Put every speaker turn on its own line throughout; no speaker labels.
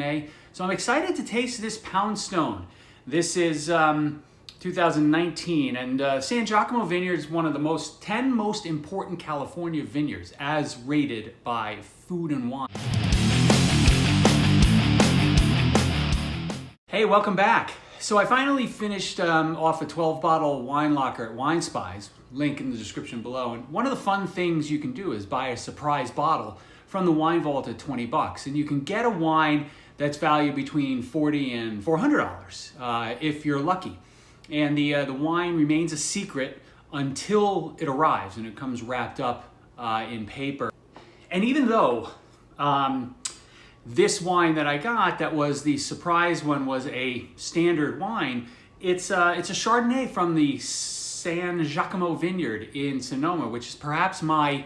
So I'm excited to taste this Poundstone. This is 2019, and Sangiacomo Vineyard is one of the 10 most important California vineyards as rated by Food and Wine. Hey, welcome back. So I finally finished off a 12-bottle wine locker at WineSpies, link in the description below. And one of the fun things you can do is buy a surprise bottle from the wine vault at 20 bucks. And you can get a wine that's valued between $40 and $400 if you're lucky. And the wine remains a secret until it arrives and it comes wrapped up in paper. And even though this wine that I got, that was the surprise one, was a standard wine, it's a Chardonnay from the Sangiacomo Vineyard in Sonoma, which is perhaps my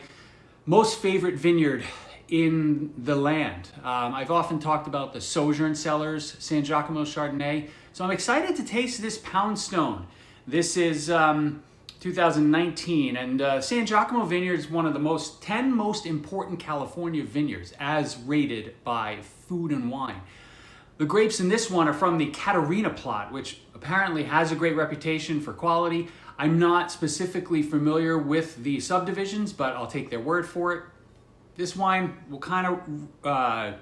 most favorite vineyard in the land. I've often talked about the Sojourn Cellars Sangiacomo Chardonnay, so I'm excited to taste this Poundstone. This is 2019, and Sangiacomo Vineyard is one of the 10 most important California vineyards as rated by Food and Wine. The grapes in this one are from the Catarina plot, which apparently has a great reputation for quality. I'm not specifically familiar with the subdivisions, but I'll take their word for it. This wine will kind of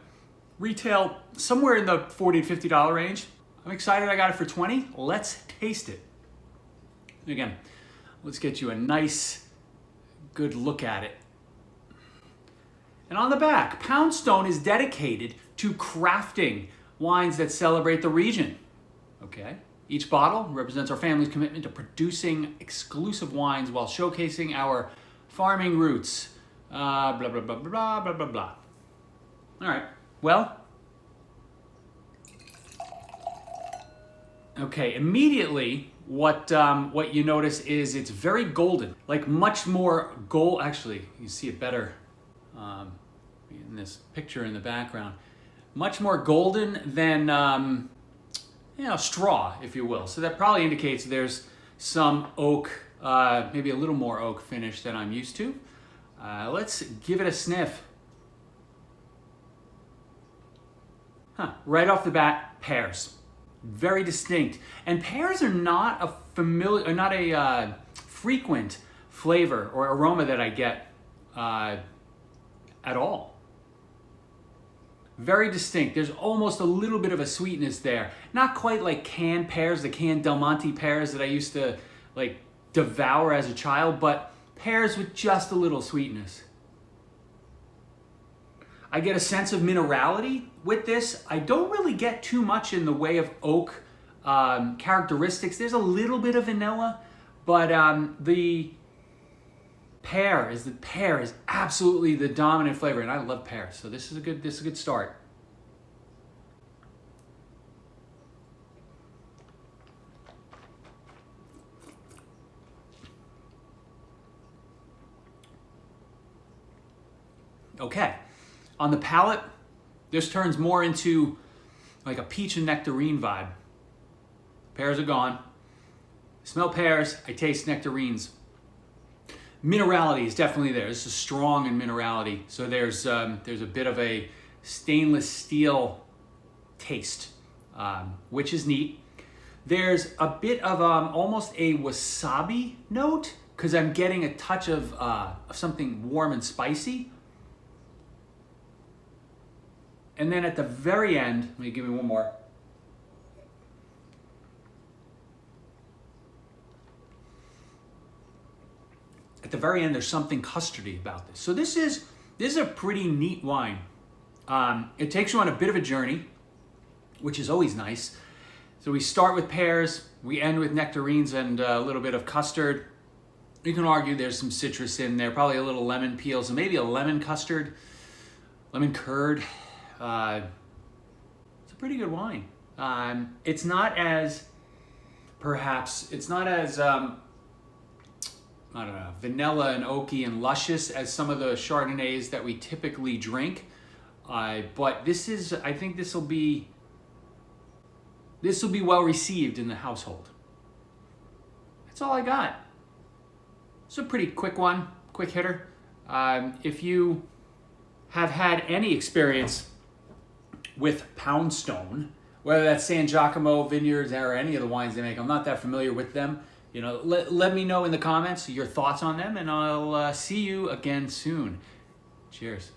retail somewhere in the $40 to $50 range. I'm excited I got it for 20. Let's taste it. Again, let's get you a nice, good look at it. And on the back, Poundstone is dedicated to crafting wines that celebrate the region. Okay. Each bottle represents our family's commitment to producing exclusive wines while showcasing our farming roots. Blah, blah, blah, blah, blah, blah, blah. All right, well. Okay, immediately what you notice is it's very golden, like much more gold. Actually, you see it better in this picture in the background. Much more golden than, straw, if you will. So that probably indicates there's some oak, maybe a little more oak finish than I'm used to. Let's give it a sniff. Right off the bat, pears. Very distinct. And pears are not a frequent flavor or aroma that I get at all. Very distinct. There's almost a little bit of a sweetness there. Not quite like canned pears, the canned Del Monte pears that I used to like devour as a child, but pears with just a little sweetness. I get a sense of minerality with this. I don't really get too much in the way of oak characteristics. There's a little bit of vanilla, but the pear is absolutely the dominant flavor, and I love pears. So this is a good start. Okay, on the palate, this turns more into like a peach and nectarine vibe. Pears are gone. Smell pears, I taste nectarines. Minerality is definitely there. This is strong in minerality. So there's a bit of a stainless steel taste, which is neat. There's a bit of almost a wasabi note because I'm getting a touch of something warm and spicy. And then at the very end, let me give me one more. At the very end, there's something custardy about this. So this is a pretty neat wine. It takes you on a bit of a journey, which is always nice. So we start with pears, we end with nectarines and a little bit of custard. You can argue there's some citrus in there, probably a little lemon peel, so maybe a lemon custard, lemon curd. It's a pretty good wine. It's not as I don't know, vanilla and oaky and luscious as some of the Chardonnays that we typically drink. But I think this will be well received in the household. That's all I got. It's a pretty quick one, quick hitter. If you have had any experience with Poundstone, whether that's Sangiacomo, Vineyards, or any of the wines they make. I'm not that familiar with them. Let me know in the comments your thoughts on them, and I'll see you again soon. Cheers.